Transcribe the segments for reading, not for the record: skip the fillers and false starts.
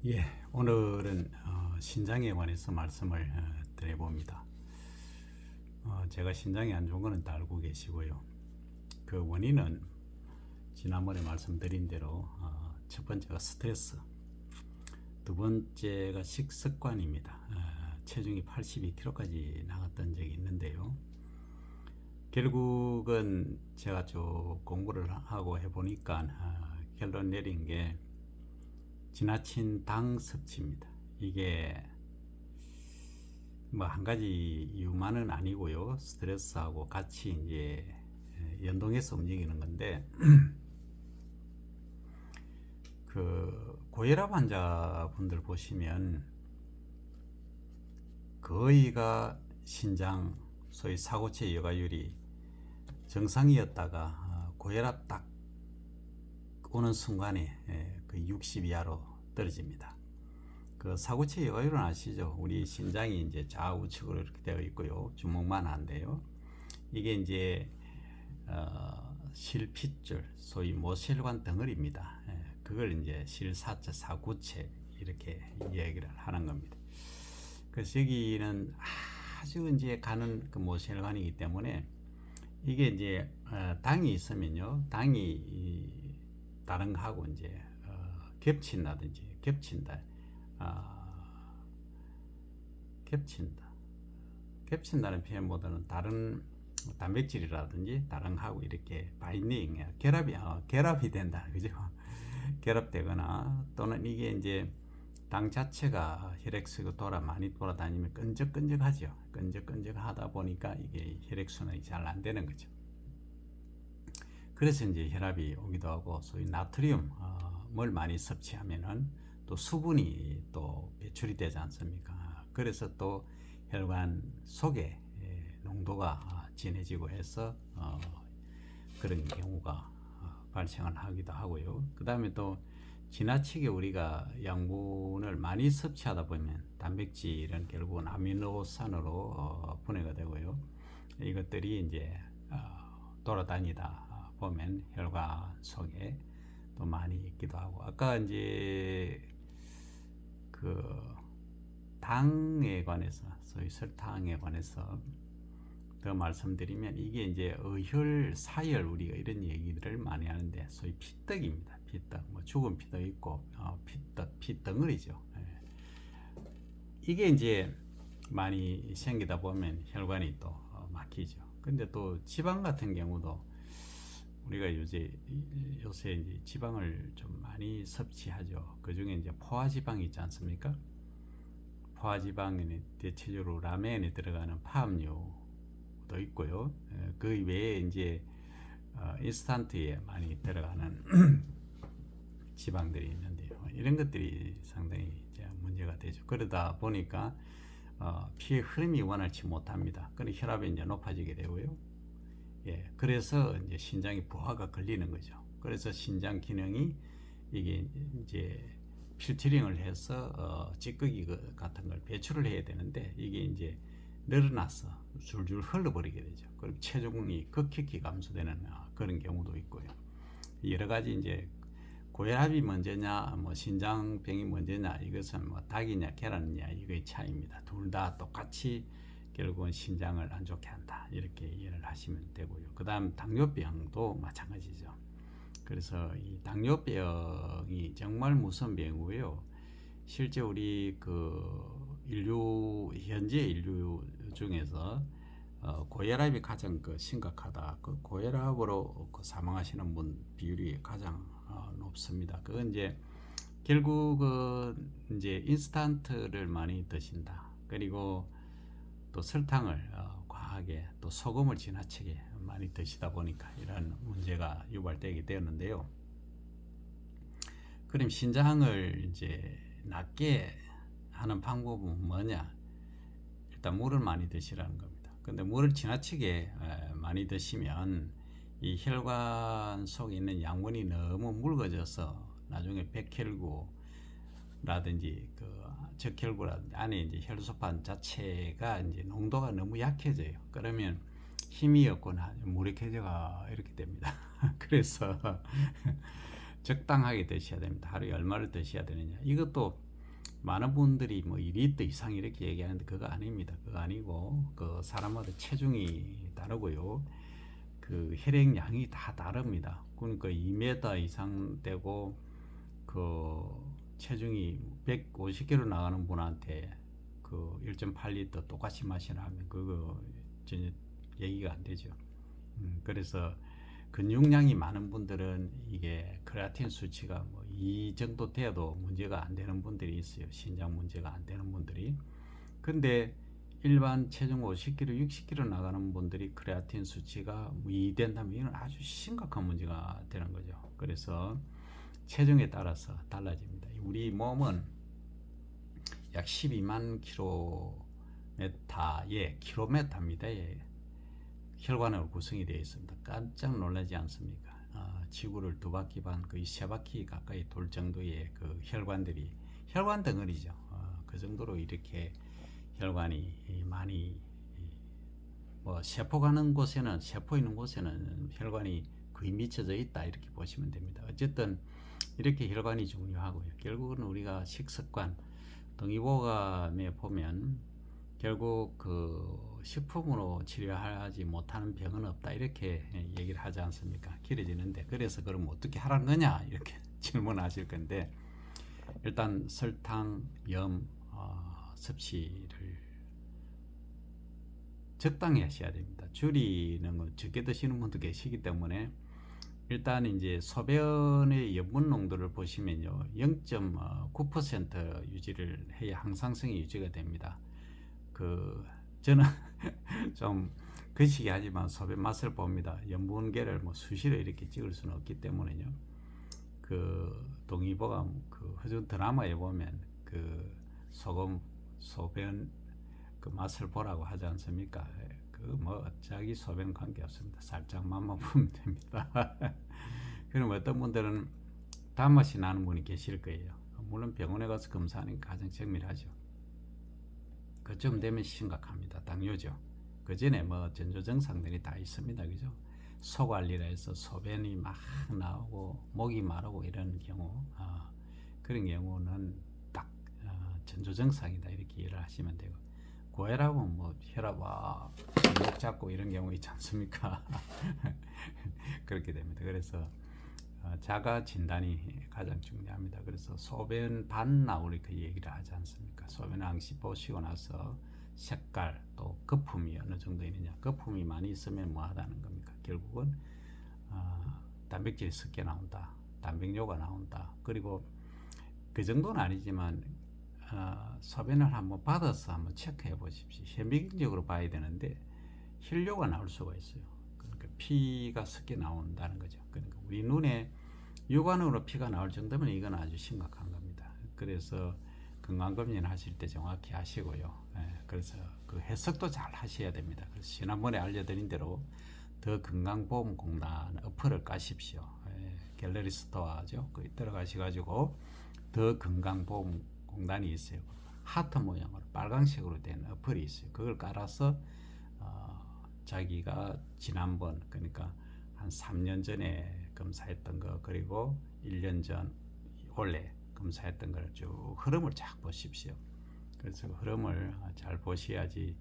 예, 오늘은 신장에 관해서 말씀을 드려봅니다. 제가 신장이 안 좋은 거는 다 알고 계시고요. 그 원인은 지난번에 말씀드린 대로 첫 번째가 스트레스, 두 번째가 식습관입니다. 체중이 82kg까지 나갔던 적이 있는데요. 결국은 제가 쭉 공부를 하고 해보니까 결론 내린 게 지나친 당 섭취입니다. 이게 뭐 한 가지 이유만은 아니고요. 스트레스하고 같이 이제 연동해서 움직이는 건데 그 고혈압 환자분들 보시면 거의가 신장 소위 사고체 여가율이 정상이었다가 고혈압 딱 오는 순간에 그 60 이하로 떨어집니다. 그 사고체 여가율은 아시죠? 우리 신장이 이제 좌우측으로 이렇게 되어 있고요. 주먹만 한데요. 이게 이제 실핏줄, 소위 모세혈관 덩어리입니다. 그걸 이제 실사체, 사구체 이렇게 얘기를 하는 겁니다. 그래서 여기는 아주 이제 가는 그 모세혈관이기 때문에 이게 이제 당이 있으면요, 당이 다른 거하고 이제 겹친다든지 겹친다는 표현보다는 다른 단백질이라든지 다른 거하고 이렇게 바인딩, 결합이 된다, 그죠? 결합되거나 또는 이게 이제 당 자체가 혈액수가 많이 돌아다니면 끈적끈적하죠. 끈적끈적하다 보니까 이게 혈액순환이 잘 안 되는 거죠. 그래서 이제 혈압이 오기도 하고, 소위 나트륨을 많이 섭취하면은 또 수분이 또 배출이 되지 않습니까? 그래서 또 혈관 속에 농도가 진해지고 해서 그런 경우가 발생을 하기도 하고요. 그 다음에 또 지나치게 우리가 양분을 많이 섭취하다 보면 단백질은 결국은 아미노산으로 분해가 되고요. 이것들이 이제 돌아다니다 보면 혈관 속에 또 많이 있기도 하고, 아까 이제 그 당에 관해서, 소위 설탕에 관해서 더 말씀드리면, 이게 이제 어혈, 사혈, 우리가 이런 얘기들을 많이 하는데 소위 피떡입니다. 피떡, 뭐 죽은 피도 있고 피떡, 피덩어리죠. 이게 이제 많이 생기다 보면 혈관이 또 막히죠. 근데 또 지방 같은 경우도 우리가 요새 이제 지방을 좀 많이 섭취하죠. 그 중에 이제 포화지방이 있지 않습니까? 포화지방에는 대체적으로 라멘에 들어가는 파업류도 있고요. 그 외에 이제 인스턴트에 많이 들어가는 지방들이 있는데요. 이런 것들이 상당히 이제 문제가 되죠. 그러다 보니까 피의 흐름이 원활치 못합니다. 그럼 혈압이 이제 높아지게 되고요. 예, 그래서 이제 신장이 부하가 걸리는 거죠. 그래서 신장 기능이 이게 이제 필터링을 해서 찌꺼기 같은 걸 배출을 해야 되는데, 이게 이제 늘어나서 줄줄 흘러버리게 되죠. 그리고 체중이 급격히 감소되는 그런 경우도 있고요. 여러 가지 이제 고혈압이 먼저냐, 뭐 신장병이 먼저냐, 이것은 뭐 닭이냐 계란이냐 이거의 차이입니다. 둘 다 똑같이 결국은 신장을 안 좋게 한다, 이렇게 이해를 하시면 되고요. 그 다음 당뇨병도 마찬가지죠. 그래서 이 당뇨병이 정말 무서운 병이고요. 실제 우리 현재 인류 중에서 고혈압이 가장 심각하다. 그 고혈압으로 사망하시는 분 비율이 가장 높습니다. 그건 이제 결국은 이제 인스턴트를 많이 드신다. 그리고 또 설탕을 과하게, 또 소금을 지나치게 많이 드시다 보니까 이런 문제가 유발되게 되었는데요. 그럼 신장을 이제 낫게 하는 방법은 뭐냐? 일단 물을 많이 드시라는 겁니다. 근데 물을 지나치게 많이 드시면 이 혈관 속에 있는 양분이 너무 묽어져서 나중에 백혈구라든지 그 적혈구라든지 안에 이제 혈소판 자체가 이제 농도가 너무 약해져요. 그러면 힘이 없거나 무력해져가 이렇게 됩니다. 그래서 적당하게 드셔야 됩니다. 하루에 얼마를 드셔야 되느냐. 이것도 많은 분들이 뭐 2리터 이상 이렇게 얘기하는데 그거 아닙니다. 그거 아니고 그 사람마다 체중이 다르고요. 그 혈액량이 다 다릅니다. 그러니까 2m 이상 되고 그 체중이 150kg 나가는 분한테 그 1.8리터 똑같이 마시라면 그거 전혀 얘기가 안 되죠. 그래서 근육량이 많은 분들은 이게 크레아틴 수치가 뭐 이 정도 돼도 문제가 안 되는 분들이 있어요. 신장 문제가 안 되는 분들이. 근데 일반 체중 50kg, 60kg 나가는 분들이 크레아틴 수치가 2 된다면 이건 아주 심각한 문제가 되는 거죠. 그래서 체중에 따라서 달라집니다. 우리 몸은 약 12만 킬로미터의 킬로미터입니다. 예. 혈관으로 구성이 되어 있습니다. 깜짝 놀라지 않습니까? 지구를 2바퀴 반, 거의 3바퀴 가까이 돌 정도의 그 혈관들이 혈관 덩어리죠. 그 정도로 이렇게 혈관이 많이 뭐 세포 가는 곳에는 세포 있는 곳에는 혈관이 거의 미쳐져 있다 이렇게 보시면 됩니다. 어쨌든 이렇게 혈관이 중요하고요. 결국은 우리가 식습관 동의보감에 보면 결국 그 식품으로 치료하지 못하는 병은 없다 이렇게 얘기를 하지 않습니까? 길어지는데 그래서 그럼 어떻게 하라는 거냐 이렇게 질문하실 건데 일단 설탕, 염, 섭취를 적당히 하셔야 됩니다. 줄이는 건 적게 드시는 분도 계시기 때문에 일단 이제 소변의 염분 농도를 보시면요 0.9% 유지를 해야 항상성이 유지가 됩니다. 그 저는 좀 거시기 하지만 소변 맛을 봅니다. 염분계를 뭐 수시로 이렇게 찍을 수는 없기 때문에요. 그 동의보감 그 허준 드라마에 보면 그 소변 그 맛을 보라고 하지 않습니까? 그 뭐 자기 소변 관계 없습니다. 살짝만 보면 됩니다. 그럼 어떤 분들은 단맛이 나는 분이 계실 거예요. 물론 병원에 가서 검사하는 게 가장 정밀하죠. 그쯤 되면 심각합니다. 당뇨죠. 그 전에 뭐 전조증상들이 다 있습니다. 그죠? 소관리라 해서 소변이 막 나오고 목이 마르고 이런 경우 그런 경우는 딱 전조증상이다 이렇게 이해를 하시면 되고 고혈압은 뭐 혈압 목 잡고 이런 경우 있지 않습니까? 그렇게 됩니다. 그래서 자가 진단이 가장 중요합니다. 그래서 소변 반 나오리 그 얘기를 하지 않습니까? 소변 항시 보시고 나서 색깔 또 거품이 어느 정도 있느냐 거품이 많이 있으면 뭐 하다는 겁니까? 결국은 단백질이 섞여 나온다 단백뇨가 나온다 그리고 그 정도는 아니지만 소변을 한번 받아서 한번 체크해 보십시오. 현미경적으로 봐야 되는데 혈뇨가 나올 수가 있어요. 그러니까 피가 섞여 나온다는 거죠. 그러니까 우리 눈에 육안으로 피가 나올 정도면 이건 아주 심각한 겁니다. 그래서 건강검진 하실 때 정확히 하시고요. 그래서 그 해석도 잘 하셔야 됩니다. 그래서 지난번에 알려드린 대로 더 건강보험공단 어플을 까십시오. 갤러리 스토어죠. 거기 들어가셔가지고 더 건강보험공단이 있어요. 하트 모양으로 빨간색으로 된 어플이 있어요. 그걸 깔아서 자기가 지난번 그러니까 한 3년 전에 검사했던 거 그리고 1년 전 올해 검사했던 걸 쭉 흐름을 쫙 보십시오. 그래서 흐름을 잘 보셔야지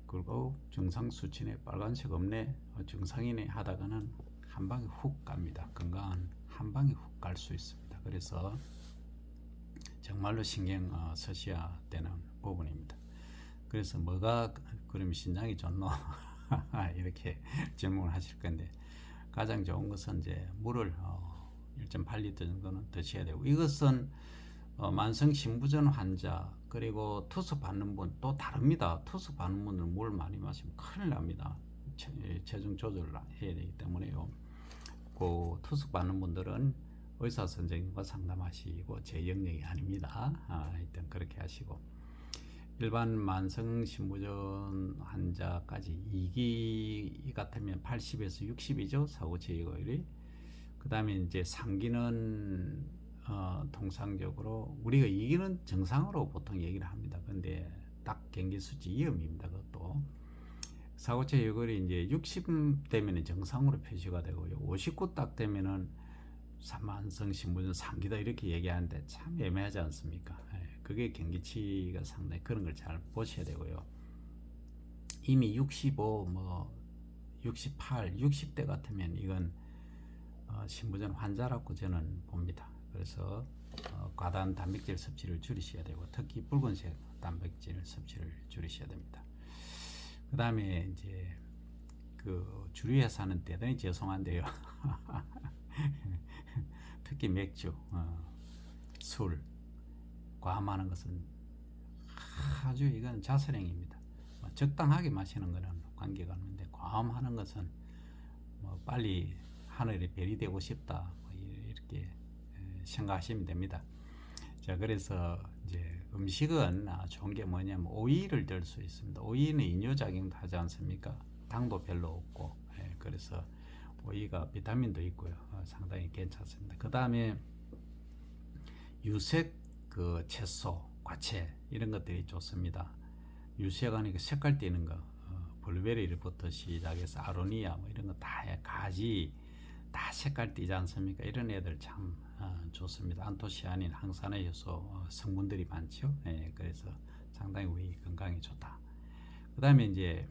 그리고 증상 수치네 빨간색 없네 증상이네 하다가는 한 방에 훅 갑니다. 건강한 한 방에 훅 갈 수 있습니다. 그래서 정말로 신경 쓰셔야 되는 부분입니다. 그래서 뭐가 그럼 신장이 좋노? 이렇게 질문을 하실 건데 가장 좋은 것은 이제 물을 1.8리터 정도는 드셔야 되고 이것은 만성 신부전 환자 그리고 투석 받는 분 또 다릅니다. 투석 받는 분들은 물 많이 마시면 큰일 납니다. 체중 조절을 해야 되기 때문에요. 그 투석 받는 분들은 의사 선생님과 상담하시고 제 영역이 아닙니다. 일단 그렇게 하시고 일반 만성 신부전 환자까지 2기 같으면 80에서 60이죠. 사고 치료율이. 그 다음에 이제 3기는 통상적으로 우리가 2기는 정상으로 보통 얘기를 합니다. 근데 딱 경기 수치 위험입니다. 그것도 사고체 요율이 이제 60 되면 정상으로 표시가 되고요. 59 딱 되면은 만성 신부전 3기다 이렇게 얘기하는데 참 애매하지 않습니까? 그게 경기치가 상당히 그런 걸 잘 보셔야 되고요. 이미 65, 뭐 68, 60대 같으면 이건 신부전 환자라고 저는 봅니다. 그래서 과다한 단백질 섭취를 줄이셔야 되고, 특히 붉은색 단백질 섭취를 줄이셔야 됩니다. 그 다음에 이제 그 주류회사는 대단히 죄송한데요. 특히 맥주, 술 과음하는 것은 아주 이건 자살행위입니다. 적당하게 마시는 것은 관계가 없는데, 과음하는 것은 뭐 빨리 하늘에 별이 되고 싶다, 뭐 이렇게 생각하시면 됩니다. 자, 그래서 이제 음식은 좋은 게 뭐냐면 오이를 들 수 있습니다. 오이는 이뇨작용도 하지 않습니까? 당도 별로 없고, 그래서 오이가 비타민도 있고요. 상당히 괜찮습니다. 그 다음에 유색 그 채소, 과채 이런 것들이 좋습니다. 유색하니까 그러니까 색깔 띠는 거, 블루베리부터 시작해서 아로니아 뭐 이런 거 다 가지 다 색깔 띠지 않습니까? 이런 애들 참 좋습니다. 안토시아닌, 항산화 효소 성분들이 많죠. 그래서 상당히 우리 건강에 좋다. 그 다음에 이제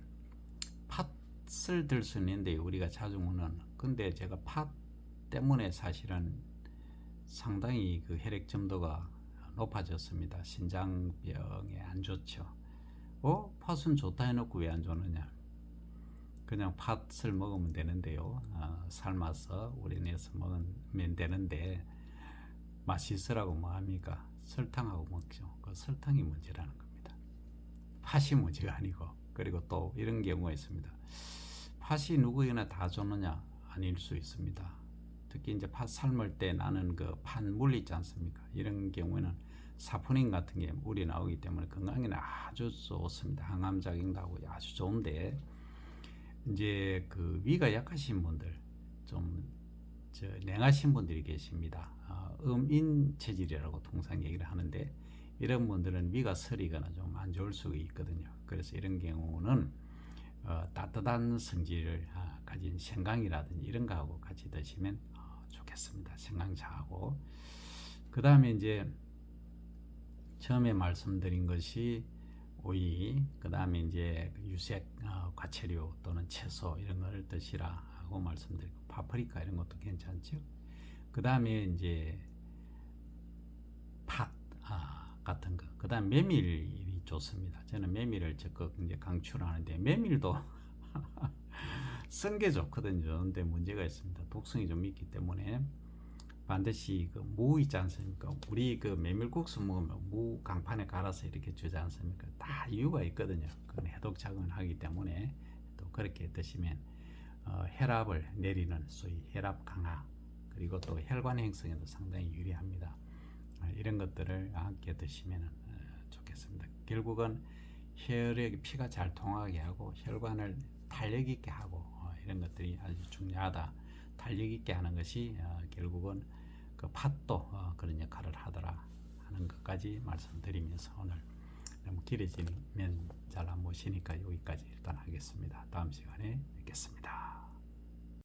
팥을 들 수 있는데 우리가 자주 먹는, 근데 제가 팥 때문에 사실은 상당히 그 혈액 점도가 높아졌습니다. 신장병에 안 좋죠. 팥은 좋다 해놓고 왜 안 좋느냐? 그냥 팥을 먹으면 되는데요. 삶아서 우려내서 먹으면 되는데, 맛있으라고 뭐 합니까? 설탕하고 먹죠. 그 설탕이 문제라는 겁니다. 팥이 문제가 아니고. 그리고 또 이런 경우가 있습니다. 팥이 누구에게나 다 좋느냐? 아닐 수 있습니다. 특히 이제 팥 삶을 때 나는 그 팥물 있지 않습니까? 이런 경우에는 사포닌 같은 게 물이 나오기 때문에 건강에는 아주 좋습니다. 항암 작용도 하고 아주 좋은데, 이제 그 위가 약하신 분들, 좀 냉하신 분들이 계십니다. 음인 체질이라고 통상 얘기를 하는데, 이런 분들은 위가 서리거나 좀 안 좋을 수가 있거든요. 그래서 이런 경우는 따뜻한 성질을 가진 생강이라든지 이런 거하고 같이 드시면 좋겠습니다. 생강차하고. 그 다음에 이제 처음에 말씀드린 것이 오이, 그 다음에 이제 유색 과채류 또는 채소 이런 걸 드시라 하고 말씀드리고, 파프리카 이런 것도 괜찮죠. 그 다음에 이제 팥 같은 거, 그 다음 메밀이 좋습니다. 저는 메밀을 적극 이제 강추하는데, 메밀도 쓴 게 좋거든요. 근데 문제가 있습니다. 독성이 좀 있기 때문에 반드시 그 무 있지 않습니까? 우리 그 메밀국수 먹으면 무 강판에 갈아서 이렇게 주지 않습니까? 다 이유가 있거든요. 그건 해독 작용을 하기 때문에 또 그렇게 드시면 혈압을 내리는 소위 혈압 강화, 그리고 또 혈관 형성에도 상당히 유리합니다. 이런 것들을 함께 드시면 좋겠습니다. 결국은 혈액 피가 잘 통하게 하고 혈관을 탄력 있게 하고 이런 것들이 아주 중요하다. 탄력 있게 하는 것이 결국은 그 팥도 그런 역할을 하더라 하는 것까지 말씀드리면서, 오늘 너무 길어지면 잘 안 보시니까 여기까지 일단 하겠습니다. 다음 시간에 뵙겠습니다.